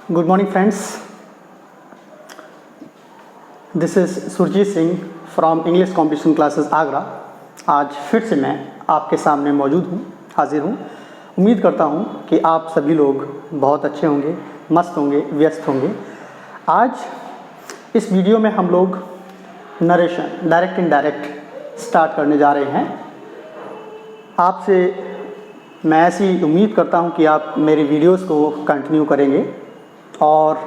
Good morning friends, this is Surjeet Singh from English competition classes Agra. आज फिर से मैं आपके सामने मौजूद हूँ, हाजिर हूँ। उम्मीद करता हूँ कि आप सभी लोग बहुत अच्छे होंगे, मस्त होंगे, व्यस्त होंगे। आज इस वीडियो में हम लोग नरेशन डायरेक्ट इनडायरेक्ट स्टार्ट करने जा रहे हैं। आपसे मैं ऐसी उम्मीद करता हूँ कि आप मेरे वीडियोस को कंटिन्यू करेंगे और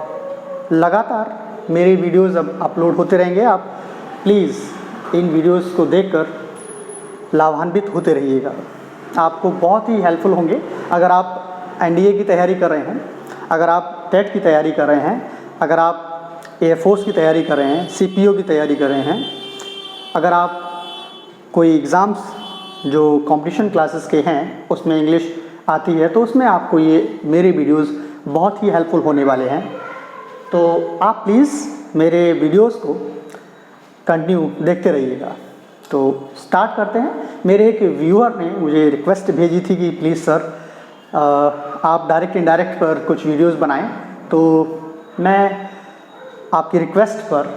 लगातार मेरे वीडियोस अब अपलोड होते रहेंगे। आप प्लीज़ इन वीडियोस को देखकर लाभान्वित होते रहिएगा। आपको बहुत ही हेल्पफुल होंगे। अगर आप एनडीए की तैयारी कर रहे हैं, अगर आप टेट की तैयारी कर रहे हैं, अगर आप एयरफोर्स की तैयारी कर रहे हैं, सीपीओ की तैयारी कर रहे हैं, अगर आप कोई एग्ज़ाम्स जो कंपटीशन क्लासेस के हैं उसमें इंग्लिश आती है, तो उसमें आपको ये मेरे वीडियोस बहुत ही हेल्पफुल होने वाले हैं। तो आप प्लीज़ मेरे वीडियोस को कंटिन्यू देखते रहिएगा। तो स्टार्ट करते हैं। मेरे एक व्यूअर ने मुझे रिक्वेस्ट भेजी थी कि प्लीज़ सर आप डायरेक्ट इनडायरेक्ट पर कुछ वीडियोस बनाएं। तो मैं आपकी रिक्वेस्ट पर,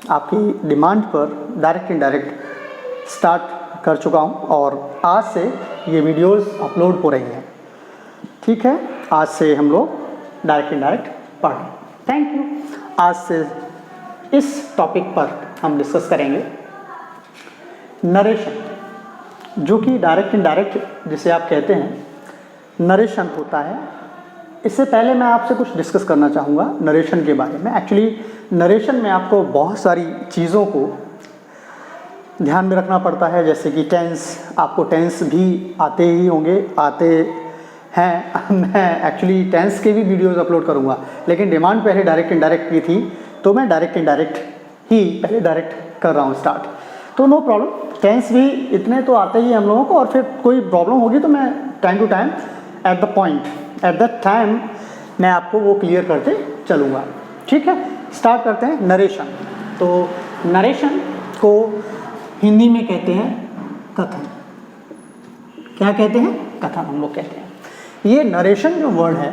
आपकी डिमांड पर डायरेक्ट इनडायरेक्ट स्टार्ट कर चुका हूं और आज से ये वीडियोस अपलोड हो रही हैं। ठीक है, आज से हम लोग डायरेक्ट इनडायरेक्ट पढ़ रहे हैं। Thank you. आज से इस टॉपिक पर हम डिस्कस करेंगे नरेशन, जो कि डायरेक्ट इनडायरेक्ट जिसे आप कहते हैं नरेशन होता है। इससे पहले मैं आपसे कुछ डिस्कस करना चाहूँगा नरेशन के बारे में। एक्चुअली नरेशन में आपको बहुत सारी चीज़ों को ध्यान में रखना पड़ता है, जैसे कि टेंस। आपको टेंस भी आते ही होंगे, आते हैं। मैं एक्चुअली टेंस के भी वीडियोस अपलोड करूँगा, लेकिन डिमांड पहले डायरेक्ट इनडायरेक्ट की थी, तो मैं डायरेक्ट इनडायरेक्ट ही पहले डायरेक्ट कर रहा हूँ स्टार्ट। तो नो प्रॉब्लम, टेंस भी इतने तो आते ही हम लोगों को, और फिर कोई प्रॉब्लम होगी तो मैं time to time at the point, at that time मैं आपको वो क्लियर करते चलूँगा। ठीक है, स्टार्ट करते हैं नरेशन। तो नरेशन को हिंदी में कहते हैं कथन। क्या कहते हैं? कथन हम लोग कहते हैं। ये नरेशन जो वर्ड है,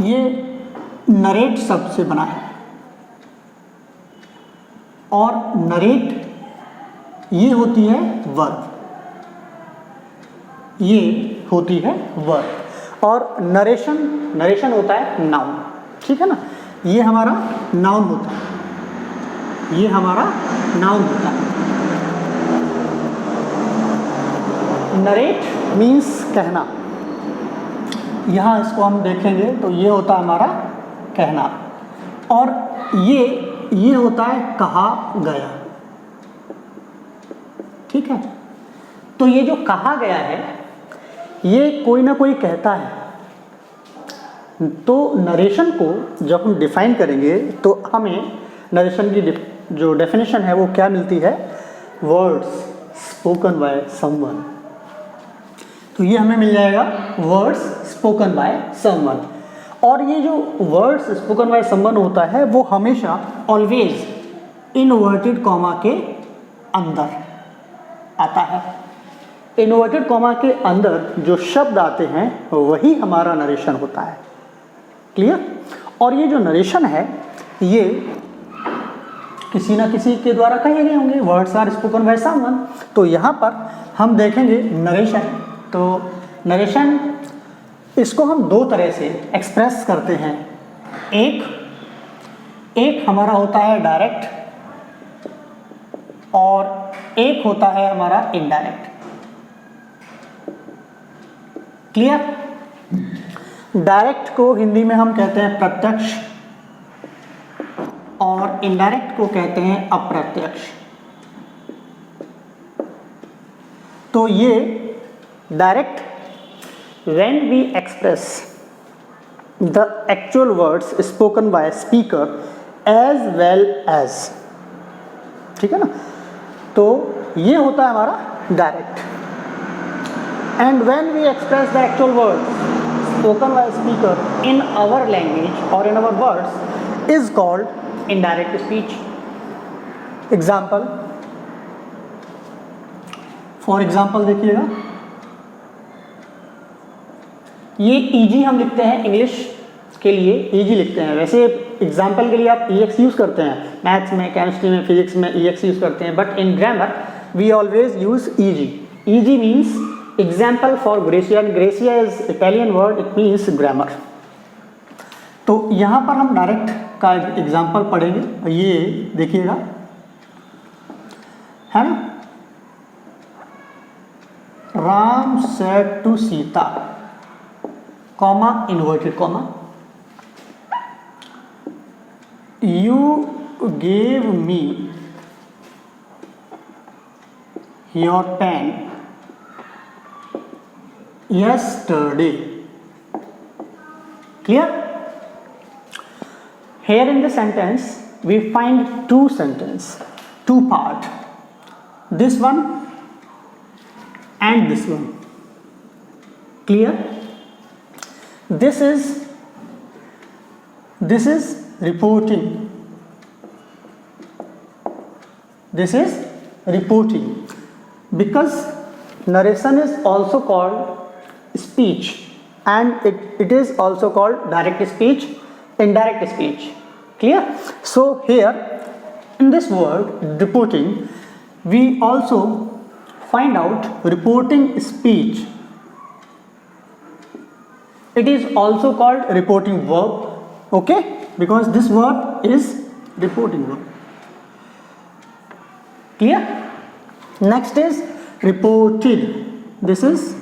ये नरेट शब्द से बना है, और नरेट ये होती है वर्ब, ये होती है वर्ब, और नरेशन होता है नाउन। ठीक है ना, ये हमारा नाउन होता है, ये हमारा नाउन होता है। नरेट मीन्स कहना। यहाँ इसको हम देखेंगे तो ये होता है हमारा कहना, और ये होता है कहा गया। ठीक है, तो ये जो कहा गया है ये कोई ना कोई कहता है। तो नरेशन को जब हम डिफाइन करेंगे तो हमें नरेशन की जो डेफिनेशन है वो क्या मिलती है? Words spoken by someone. तो ये हमें मिल जाएगा वर्ड्स स्पोकन बाय समवन। और ये जो वर्ड्स स्पोकन बाय समवन होता है वो हमेशा ऑलवेज इनवर्टेड कॉमा के अंदर आता है। इनवर्टेड कॉमा के अंदर जो शब्द आते हैं वही हमारा नरेशन होता है। क्लियर? और ये जो नरेशन है ये किसी ना किसी के द्वारा कहे गए होंगे। Words are spoken by someone. तो यहाँ पर हम देखेंगे नरेशन। तो नरेशन, इसको हम दो तरह से एक्सप्रेस करते हैं। एक हमारा होता है डायरेक्ट, और एक होता है हमारा इनडायरेक्ट। क्लियर? डायरेक्ट को हिंदी में हम कहते हैं प्रत्यक्ष, और इनडायरेक्ट को कहते हैं अप्रत्यक्ष। तो ये direct, when we express the actual words spoken by a speaker as well as, ठीक है ना, तो ये होता है हमारा direct. and when we express the actual words spoken by a speaker in our language or in our words is called indirect speech. Example, for example देखिएगा, ये ईजी हम लिखते हैं इंग्लिश के लिए ईजी लिखते हैं। वैसे एग्जाम्पल के लिए आप EX यूज़ करते हैं, मैथ्स में, केमिस्ट्री में, फिजिक्स में EX यूज़ करते हैं, but in grammar we always use EG। EG means example for gratia, and gratia is Italian word, it means grammar. तो यहाँ पर हम डायरेक्ट का एग्जाम्पल पढ़ेंगे। ये देखिएगा, है ना, Ram said to Sita, comma, inverted comma, you gave me your pen yesterday. Clear? Here in the sentence we find two part, this one and this one. Clear? This is reporting. This is reporting because narration is also called speech, and it is also called direct speech, indirect speech. Clear? So here in this word reporting we also find out reporting speech. It is also called reporting verb, okay, because this word is reporting verb. Clear? Next is reported. This is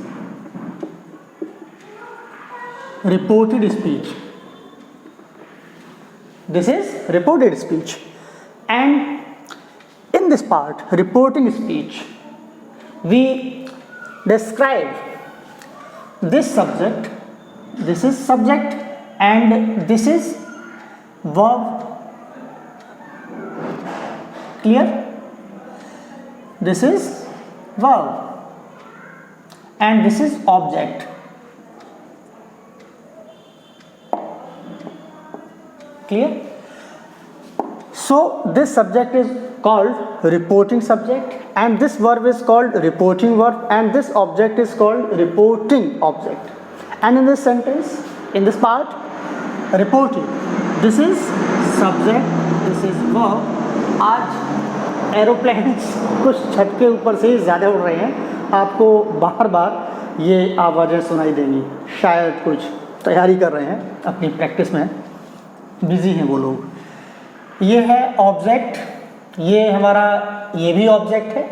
reported speech. This is reported speech, and in this part, reporting speech, we describe this subject. This is subject and this is verb. Clear? This is verb and this is object. Clear? So this subject is called reporting subject, and this verb is called reporting verb, and this object is called reporting object. And in this sentence, in this part, reporting, this is subject, this is verb. आज aeroplanes कुछ छत के ऊपर से ज़्यादा उड़ रहे हैं, आपको बार बार ये आवाज़ें सुनाई देंगी। शायद कुछ तैयारी कर रहे हैं, अपनी प्रैक्टिस में बिजी हैं वो लोग। ये है ऑब्जेक्ट, ये हमारा, ये भी ऑब्जेक्ट है,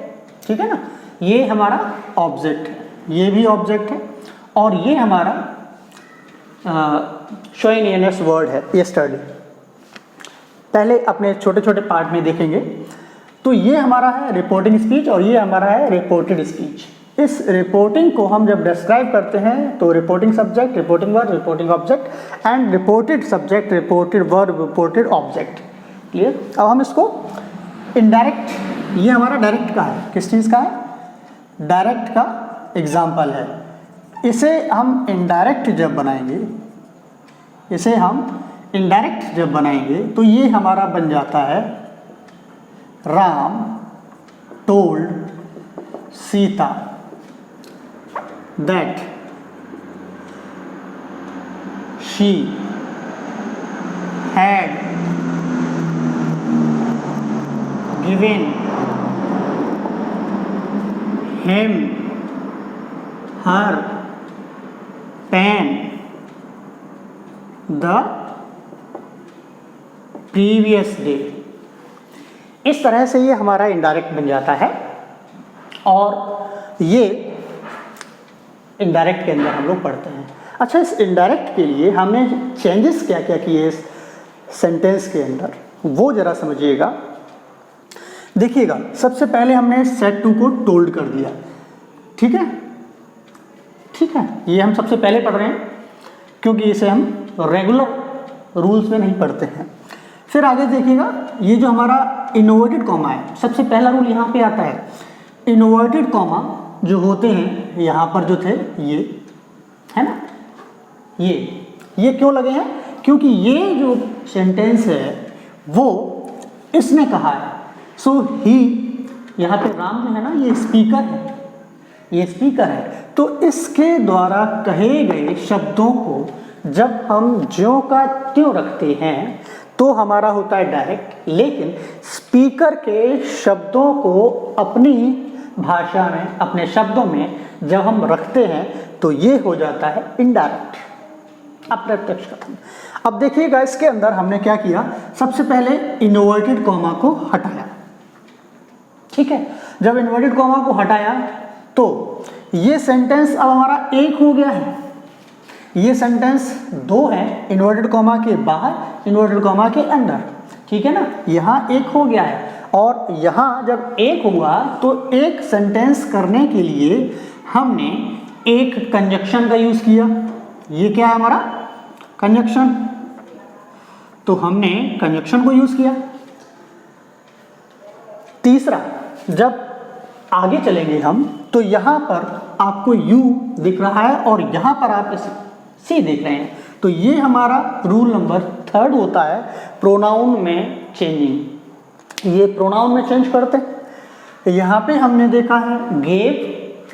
ठीक है ना, ये हमारा ऑब्जेक्ट है, ये भी ऑब्जेक्ट है, और ये हमारा शोइनियस वर्ड है, यस्टरडे। पहले अपने छोटे छोटे पार्ट में देखेंगे। तो ये हमारा है रिपोर्टिंग स्पीच और ये हमारा है रिपोर्टेड स्पीच। इस रिपोर्टिंग को हम जब डिस्क्राइब करते हैं तो reporting subject, reporting verb, reporting object, and reported subject, reported verb, reported object. Clear? अब हम इसको इनडायरेक्ट, ये हमारा डायरेक्ट का है, किस चीज़ का है? डायरेक्ट का एग्जाम्पल है। इसे हम इनडायरेक्ट जब बनाएंगे, इसे हम इनडायरेक्ट जब बनाएंगे तो ये हमारा बन जाता है Ram told Sita that she had given him her pen the previous day। इस तरह से ये हमारा इनडायरेक्ट बन जाता है, और ये इनडायरेक्ट के अंदर हम लोग पढ़ते हैं। अच्छा, इस इनडायरेक्ट के लिए हमने चेंजेस क्या क्या किए इस सेंटेंस के अंदर, वो ज़रा समझिएगा। देखिएगा, सबसे पहले हमने सेड टू को टोल्ड कर दिया, ठीक है, ठीक है, ये हम सबसे पहले पढ़ रहे हैं क्योंकि इसे हम रेगुलर रूल्स में नहीं पढ़ते हैं। फिर आगे देखिएगा, ये जो हमारा इनवर्टेड कॉमा है, सबसे पहला रूल यहाँ पे आता है। इनवर्टेड कॉमा जो होते हैं यहाँ पर जो थे, ये है ना, ये क्यों लगे हैं? क्योंकि ये जो सेंटेंस है वो इसने कहा है। सो ही, यहाँ पे राम जो है ना, ये स्पीकर है, ये स्पीकर है, तो इसके द्वारा कहे गए शब्दों को जब हम ज्यों का त्यों रखते हैं तो हमारा होता है डायरेक्ट, लेकिन स्पीकर के शब्दों को अपनी भाषा में, अपने शब्दों में जब हम रखते हैं तो ये हो जाता है इनडायरेक्ट, अप्रत्यक्ष कथन। अब देखिएगा इसके अंदर हमने क्या किया, सबसे पहले इन्वर्टेड कॉमा को हटाया। ठीक है, जब इन्वर्टेड कॉमा को हटाया तो ये सेंटेंस अब हमारा एक हो गया है, ये सेंटेंस दो है, इन्वर्टेड कॉमा के बाहर, इन्वर्टेड कॉमा के अंदर। ठीक है ना, यहाँ एक हो गया है और यहाँ जब एक हुआ तो एक सेंटेंस करने के लिए हमने एक कंजक्शन का यूज किया। ये क्या है हमारा कंजक्शन, तो हमने कंजक्शन को यूज किया। तीसरा, जब आगे चलेंगे हम तो यहाँ पर आपको यू दिख रहा है और यहाँ पर आप इसे सी देख रहे हैं, तो ये हमारा रूल नंबर 3 होता है प्रोनाउन में चेंजिंग। ये प्रोनाउन में चेंज करते हैं। यहाँ पे हमने देखा है gave,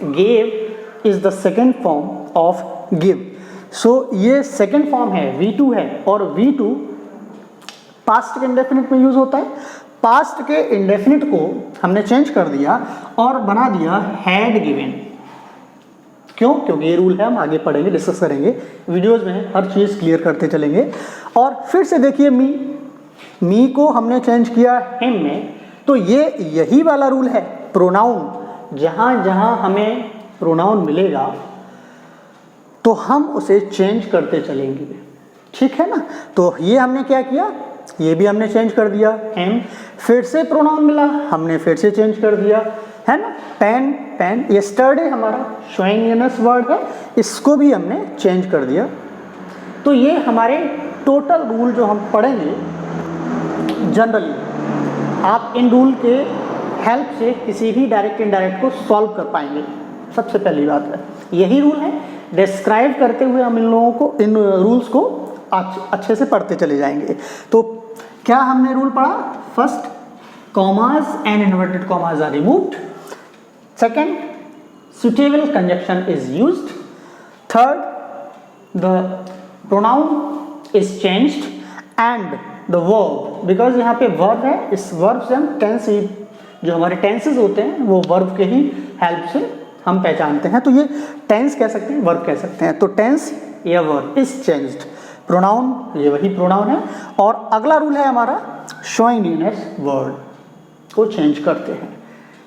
gave is the second form of give, so ये सेकेंड फॉर्म है, V2 है और V2 पास्ट के इंडेफिनिट में यूज होता है। पास्ट के इंडेफिनिट को हमने चेंज कर दिया और बना दिया हैड गिवन। क्यों? क्योंकि ये रूल है, हम आगे पढ़ेंगे, डिस्कस करेंगे, वीडियोस में हर चीज़ क्लियर करते चलेंगे। और फिर से देखिए मी को हमने चेंज किया हिम में, तो ये यही वाला रूल है प्रोनाउन, जहाँ जहाँ हमें प्रोनाउन मिलेगा तो हम उसे चेंज करते चलेंगे। ठीक है ना, तो ये हमने क्या किया, ये भी हमने चेंज कर दिया हिम, फिर से प्रोनाउन मिला, हमने फिर से चेंज कर दिया, है ना। पेन, पेन, यस्टरडे हमारा शोइंग वर्ड है, इसको भी हमने चेंज कर दिया। तो ये हमारे टोटल रूल जो हम पढ़ेंगे जनरली, आप इन रूल के हेल्प से किसी भी डायरेक्ट इनडायरेक्ट को सॉल्व कर पाएंगे। सबसे पहली बात है यही रूल है, डिस्क्राइब करते हुए हम इन लोगों को, इन रूल्स को अच्छे से पढ़ते चले जाएंगे। तो क्या हमने रूल पढ़ा, first commas and inverted commas are removed, second suitable conjunction is used, third the pronoun is changed and the verb, because यहाँ पे verb है, इस verb से हम tense, जो हमारे tenses होते हैं वो verb के ही help से हम पहचानते हैं। तो ये tense कह सकते हैं, verb कह सकते हैं। तो tense या verb is changed, प्रोनाउन ये वही प्रोनाउन है। और अगला रूल है हमारा शोइंग न्यूनेस वर्ड को चेंज करते हैं।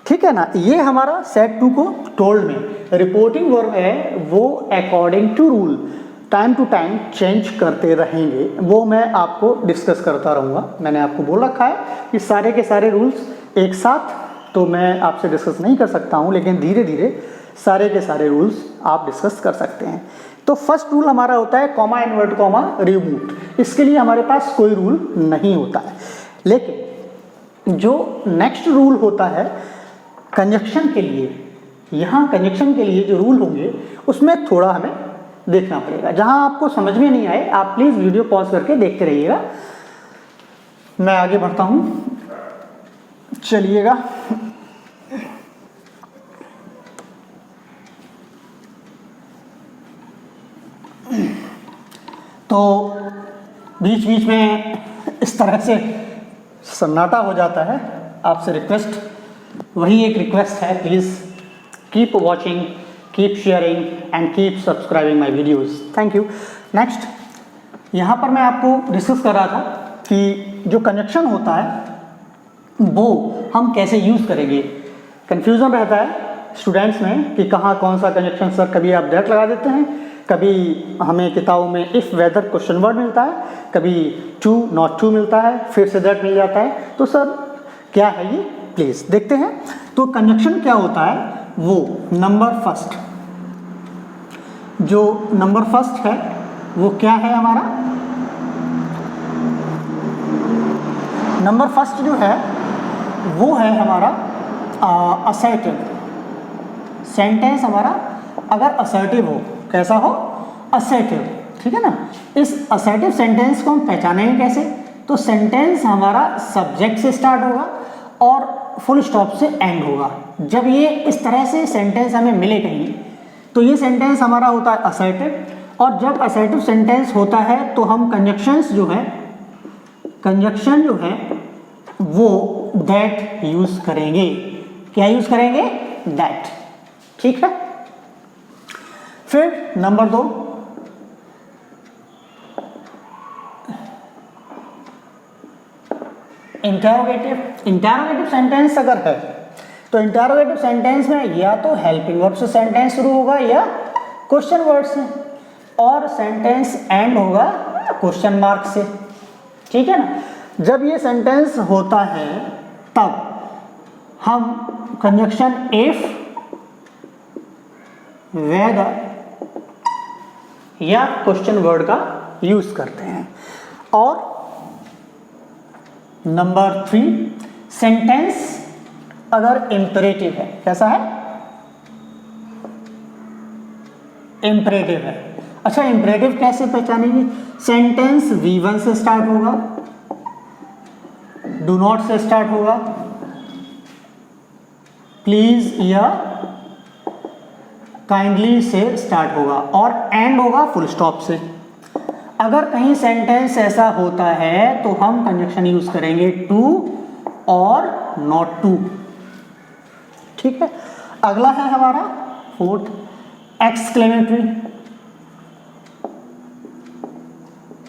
ठीक है ना, ये हमारा सेट 2 को टोल्ड में रिपोर्टिंग वर्ब है, वो according to rule time to time change करते रहेंगे, वो मैं आपको डिस्कस करता रहूँगा। मैंने आपको बोल रखा है कि सारे के सारे रूल्स एक साथ तो मैं आपसे डिस्कस नहीं कर सकता हूँ, लेकिन धीरे धीरे सारे के सारे रूल्स आप डिस्कस कर सकते हैं। तो फर्स्ट रूल हमारा होता है कॉमा इन्वर्ट कॉमा रिमूव्ड, इसके लिए हमारे पास कोई रूल नहीं होता है। लेकिन जो नेक्स्ट रूल होता है कंजक्शन के लिए, यहाँ कंजक्शन के लिए जो रूल होंगे उसमें थोड़ा हमें देखना पड़ेगा। जहाँ आपको समझ में नहीं आए आप प्लीज़ वीडियो पॉज करके देखते रहिएगा। मैं आगे बढ़ता हूँ, चलिएगा। तो बीच बीच में इस तरह से सन्नाटा हो जाता है, आपसे रिक्वेस्ट, वही एक रिक्वेस्ट है, please keep watching, keep sharing and keep subscribing my videos, thank you. Next, यहाँ पर मैं आपको डिस्कस कर रहा था कि जो कंजक्शन होता है वो हम कैसे यूज़ करेंगे। कन्फ्यूज़न रहता है स्टूडेंट्स में कि कहाँ कौन सा कंजक्शन, सर कभी आप दैट लगा देते हैं, कभी हमें किताबों में इफ़ वेदर क्वेश्चन वर्ड मिलता है, कभी टू नॉट टू मिलता है, फिर से दैट मिल जाता है। तो सर क्या है ये, प्लीज़ देखते हैं। तो कंजक्शन क्या होता है, वो नंबर फर्स्ट, जो नंबर फर्स्ट है वो क्या है हमारा, नंबर फर्स्ट जो है वो है हमारा असर्टिव सेंटेंस। हमारा अगर असर्टिव हो, कैसा हो, असर्टिव, ठीक है ना। इस असर्टिव सेंटेंस को हम पहचानेंगे कैसे, तो सेंटेंस हमारा सब्जेक्ट से स्टार्ट होगा और फुल स्टॉप से एंड होगा। जब ये इस तरह से सेंटेंस हमें मिले कहीं तो ये सेंटेंस हमारा होता है असर्टिव, और जब असर्टिव सेंटेंस होता है तो हम कंजक्शन जो है वो दैट यूज करेंगे। क्या यूज करेंगे? दैट। ठीक है। फिर नंबर 2, इंटरोगेटिव सेंटेंस अगर है तो इंटरोगेटिव सेंटेंस में या तो हेल्पिंग वर्ब से सेंटेंस शुरू होगा या क्वेश्चन वर्ड से, और सेंटेंस एंड होगा क्वेश्चन मार्क से। ठीक है ना। जब ये सेंटेंस होता है तब हम कंजक्शन इफ, वेदर या क्वेश्चन वर्ड का यूज करते हैं। और नंबर 3, सेंटेंस अगर इंपेरेटिव है। कैसा है? इंपेरेटिव है। अच्छा, इंपेरेटिव कैसे पहचानेंगे? सेंटेंस V1 से स्टार्ट होगा, डू नॉट से स्टार्ट होगा, प्लीज या काइंडली से स्टार्ट होगा, और एंड होगा फुल स्टॉप से। अगर कहीं सेंटेंस ऐसा होता है तो हम कंजक्शन यूज करेंगे टू और नॉट टू। ठीक है। अगला है हमारा 4th,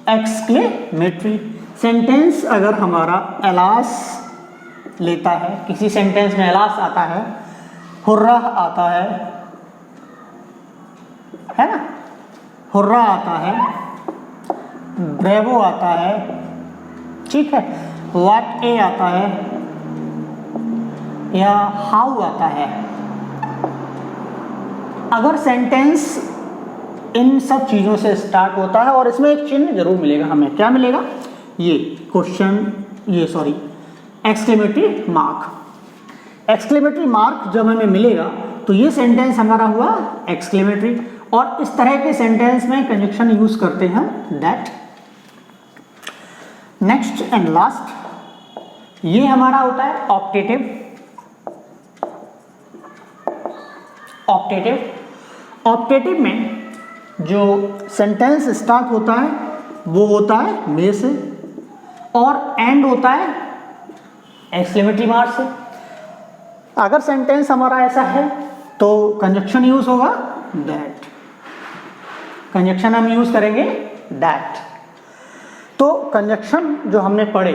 एक्सक्लेमेटरी सेंटेंस अगर हमारा एलास लेता है, किसी सेंटेंस में एलास आता है, हुर्रा आता है ना, हुर्रा आता है, ब्रेवो आता है, ठीक है, व्हाट ए आता है या हाउ आता है। अगर सेंटेंस इन सब चीज़ों से स्टार्ट होता है और इसमें एक चिन्ह जरूर मिलेगा हमें। क्या मिलेगा? ये एक्सक्लेमेटरी मार्क। एक्सक्लेमेटरी मार्क जब हमें मिलेगा तो ये सेंटेंस हमारा हुआ एक्सक्लेमेटरी, और इस तरह के सेंटेंस में कंजक्शन यूज करते हैं दैट। नेक्स्ट एंड लास्ट, ये हमारा होता है ऑप्टेटिव। ऑप्टेटिव में जो सेंटेंस स्टार्ट होता है वो होता है मे से और एंड होता है एक्सक्लेमेटरी मार्क से। अगर सेंटेंस हमारा ऐसा है तो कंजक्शन यूज होगा दैट। कंजक्शन हम यूज करेंगे दैट। तो कंजक्शन जो हमने पढ़े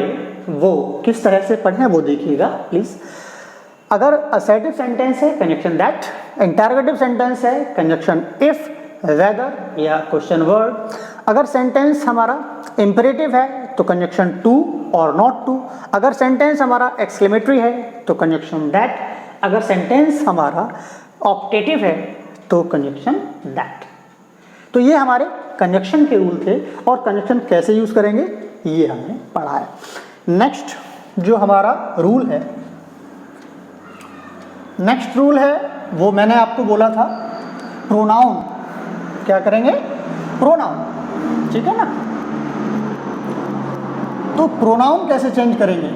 वो किस तरह से पढ़े हैं वो देखिएगा प्लीज। अगर असर्टिव सेंटेंस है कंजक्शन दैट, इंटरोगेटिव सेंटेंस है कंजक्शन इफ, वेदर या क्वेश्चन वर्ड। अगर सेंटेंस हमारा इंपेरेटिव है तो कंजक्शन टू और नॉट टू। अगर सेंटेंस हमारा एक्सक्लेमेटरी है तो कंजक्शन दैट। अगर सेंटेंस हमारा ऑप्टेटिव है तो कंजक्शन दैट। तो ये हमारे कंजक्शन के रूल थे और कंजक्शन कैसे यूज करेंगे ये हमने पढ़ा है। नेक्स्ट जो हमारा रूल है, नेक्स्ट रूल है वो मैंने आपको बोला था प्रोनाउन। क्या करेंगे? प्रोनाउन। ठीक है ना। तो प्रोनाउन कैसे चेंज करेंगे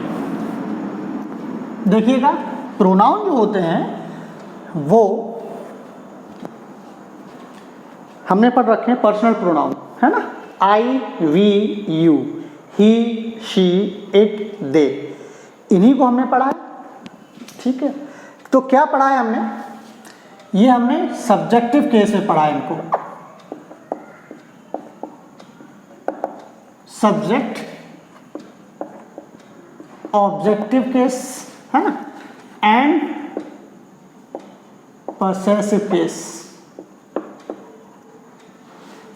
देखिएगा। प्रोनाउन जो होते हैं वो हमने पढ़ रखे हैं पर्सनल प्रोनाउन, है ना। I, we, you, he, she, it, they, इन्हीं को हमने पढ़ा है। ठीक है। तो क्या पढ़ा है हमने? ये हमने सब्जेक्टिव केस में पढ़ा है इनको। सब्जेक्ट, ऑब्जेक्टिव केस, है ना, एंड पॉसेसिव केस।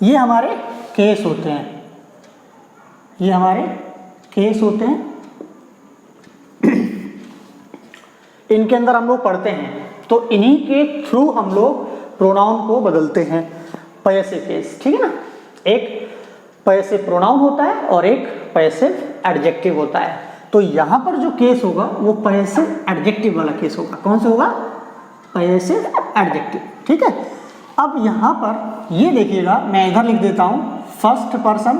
ये हमारे केस होते हैं, ये हमारे केस होते हैं। इनके अंदर हम लोग पढ़ते हैं तो इन्हीं के थ्रू हम लोग प्रोनाउन को बदलते हैं। पॉसेसिव केस, ठीक है ना। एक पॉसेसिव प्रोनाउन होता है और एक पॉसेसिव एडजेक्टिव होता है। तो यहां पर जो केस होगा वो पॉसेसिव एडजेक्टिव वाला केस होगा। कौन सा होगा? Possessive adjective. ठीक है। अब यहां पर ये देखिएगा, मैं इधर लिख देता हूं first person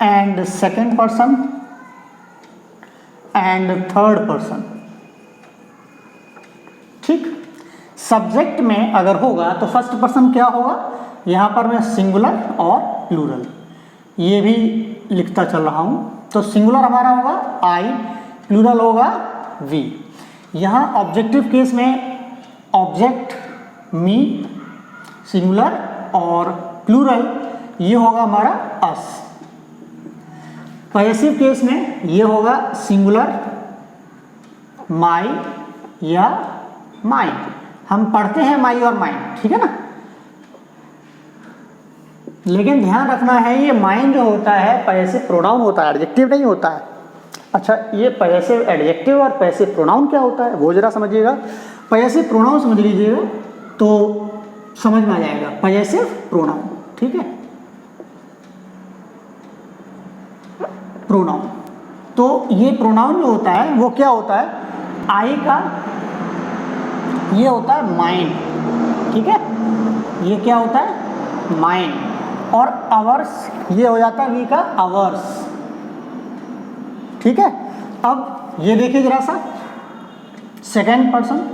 and second person and third person. ठीक। सब्जेक्ट में अगर होगा तो फर्स्ट पर्सन क्या होगा? यहाँ पर मैं सिंगुलर और प्लूरल ये भी लिखता चल रहा हूँ। तो सिंगुलर हमारा होगा आई, प्लूरल होगा वी। यहाँ ऑब्जेक्टिव केस में ऑब्जेक्ट मी सिंगुलर और प्लूरल ये होगा हमारा अस। पॉसेसिव केस में ये होगा सिंगुलर माई या माइन। हम पढ़ते हैं माई और माइन, ठीक है ना, लेकिन ध्यान रखना है ये माइन जो होता है पॉसेसिव प्रोनाउन होता है, एडजेक्टिव नहीं होता है। अच्छा, ये पॉसेसिव एडजेक्टिव और पॉसेसिव प्रोनाउन क्या होता है वो जरा समझिएगा। पॉसेसिव प्रोनाउन समझ लीजिएगा तो समझ में आ जाएगा। पॉसेसिव प्रोनाउन, ठीक है, प्रोनाउन। तो ये प्रोनाउन जो होता है वो क्या होता है, आई का ये होता है माइन, ठीक है, ये क्या होता है माइन, और अवर्स ये हो जाता है वी का अवर्स, ठीक है। अब ये देखिए जरा सा, सेकेंड पर्सन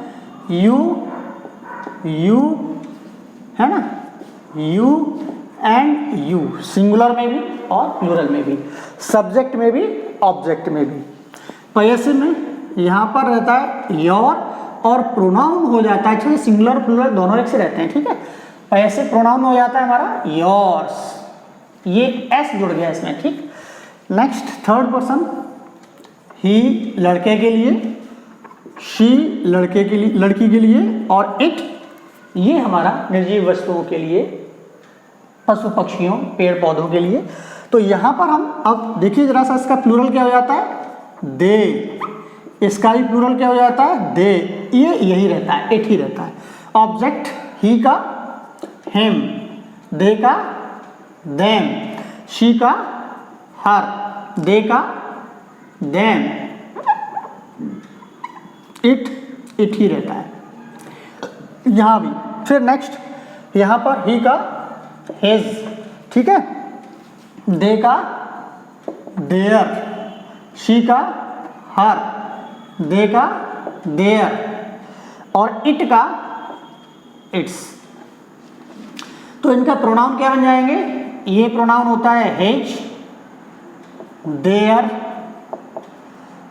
यू, यू है ना, यू एंड यू, सिंगुलर में भी और प्लूरल में भी, सब्जेक्ट में भी ऑब्जेक्ट में भी। पॉसेसिव में यहाँ पर रहता है योर और प्रोनाउन हो जाता है, अच्छा सिंगुलर प्लूरल दोनों एक से रहते हैं, ठीक है। पॉसेसिव प्रोनाउन हो जाता है हमारा योर्स, ये एस जुड़ गया इसमें, ठीक। नेक्स्ट थर्ड पर्सन, ही लड़के के लिए, शी लड़के के लिए, लड़की के लिए, और इट ये हमारा निर्जीव वस्तुओं के लिए, पशु पक्षियों पेड़ पौधों के लिए। तो यहाँ पर हम अब देखिए जरा सा, इसका प्लूरल क्या हो जाता है दे, इसका भी प्लूरल क्या हो जाता है दे, ये यही रहता है, इट ही रहता है। ऑब्जेक्ट ही का हिम, दे का देम, शी का हर, दे का देम, इट ही रहता है यहाँ भी। फिर नेक्स्ट यहाँ पर ही का हिज, ठीक है, दे का देयर, शी का हर, दे का देयर, और इट का इट्स। तो इनका प्रोनाउन क्या बन जाएंगे, ये प्रोनाउन होता है हिज, देयर,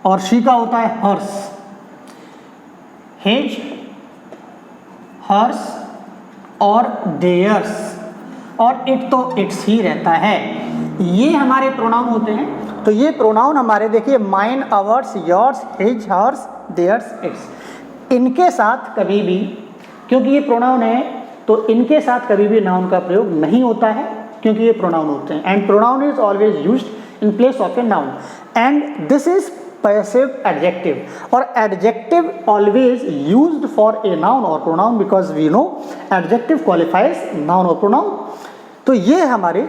और शी का होता है हर्स, हिज, हर्स और देयर्स, और इट तो इट्स ही रहता है। ये हमारे प्रोनाउन होते हैं। तो ये प्रोनाउन हमारे देखिए mine, ours, yours, his, hers, theirs, its, इनके साथ कभी भी, क्योंकि ये प्रोनाउन है तो इनके साथ कभी भी नाउन का प्रयोग नहीं होता है, क्योंकि ये प्रोनाउन होते हैं। And pronoun is always used in place of a noun, and this is passive adjective, और adjective always used for a noun और pronoun, because we know adjective qualifies noun और प्रोनाउन। तो ये हमारे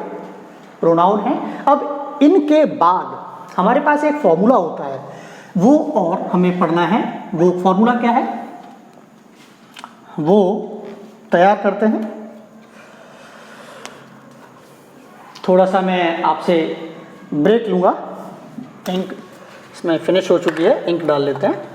प्रोनाउन हैं। अब इनके बाद हमारे पास एक फॉर्मूला होता है, वो और हमें पढ़ना है। वो फॉर्मूला क्या है वो तैयार करते हैं। थोड़ा सा मैं आपसे ब्रेक लूँगा, इंक इसमें फिनिश हो चुकी है, इंक डाल लेते हैं।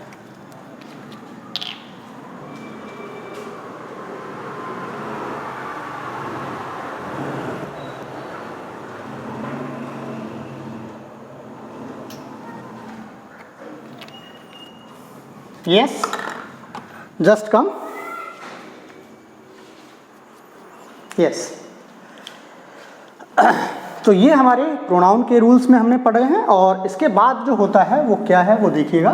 Yes, just come. यस, तो ये हमारे प्रोनाउन के रूल्स में हमने पढ़े हैं, और इसके बाद जो होता है वो क्या है वो देखिएगा।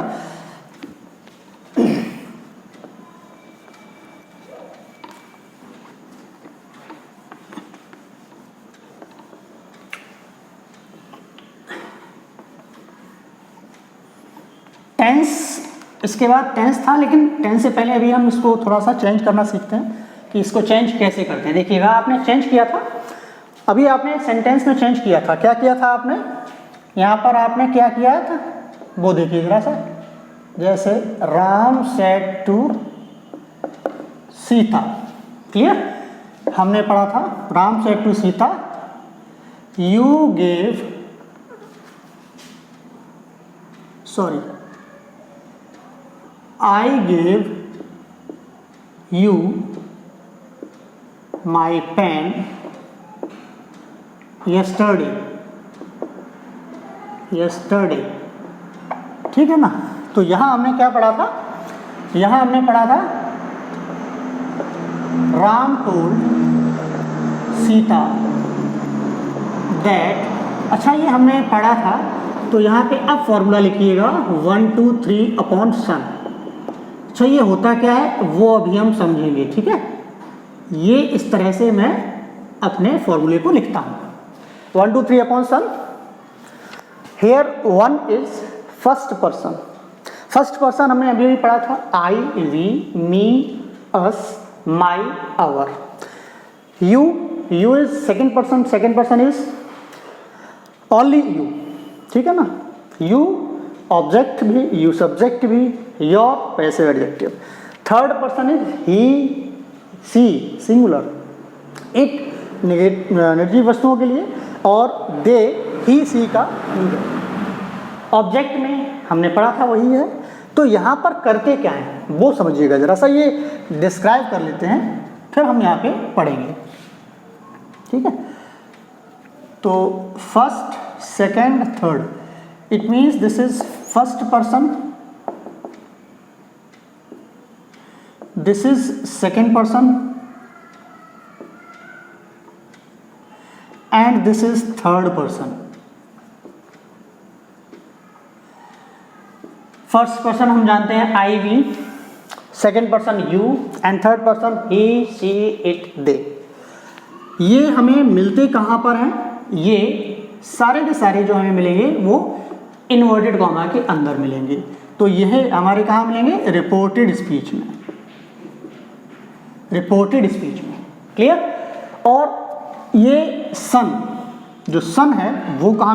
टेंस, इसके बाद टेंस था, लेकिन टेंस से पहले अभी हम इसको थोड़ा सा चेंज करना सीखते हैं कि इसको चेंज कैसे करते हैं। देखिएगा, आपने चेंज किया था, अभी आपने सेंटेंस में चेंज किया था। क्या किया था आपने, यहाँ पर आपने क्या किया था वो देखिए जरा सा। जैसे Ram said to Sita, clear, हमने पढ़ा था Ram said to Sita, you gave, sorry, I gave you my pen yesterday, ठीक है ना। तो यहाँ हमने क्या पढ़ा था, यहाँ हमने पढ़ा था राम टोल्ड सीता दैट, अच्छा ये हमने पढ़ा था। तो यहाँ पे अब फॉर्मूला लिखिएगा 1 2 3 अपॉन सन। अच्छा ये होता क्या है वो अभी हम समझेंगे, ठीक है। ये इस तरह से मैं अपने फॉर्मूले को लिखता हूँ 1 2 3 upon son. Here 1 is first person, first person हमने अभी पढ़ा था I, we, me, us, my, our. You is second person, second person is only you, ठीक है ना। यू ऑब्जेक्ट भी, यू सब्जेक्ट भी, your passive adjective. Third person is he, she singular, it निर्जीव वस्तुओं के लिए, और दे ही, सी का ऑब्जेक्ट में हमने पढ़ा था वही है। तो यहाँ पर करते क्या है वो समझिएगा जरा सा, ये डिस्क्राइब कर लेते हैं फिर हम यहाँ पे पढ़ेंगे, ठीक है। तो first, second, third, it means this is first person, this is second person, and this is third person. First person हम जानते हैं I, we, second person you, and third person he, she, it, they. ये हमें मिलते कहाँ पर हैं, ये सारे के सारे जो हमें मिलेंगे वो इन्वर्टेड कॉमा के अंदर मिलेंगे। तो यह हमारे कहाँ मिलेंगे, रिपोर्टेड स्पीच में, रिपोर्टेड स्पीच में, क्लियर। और ये सन, जो सन है वो कहाँ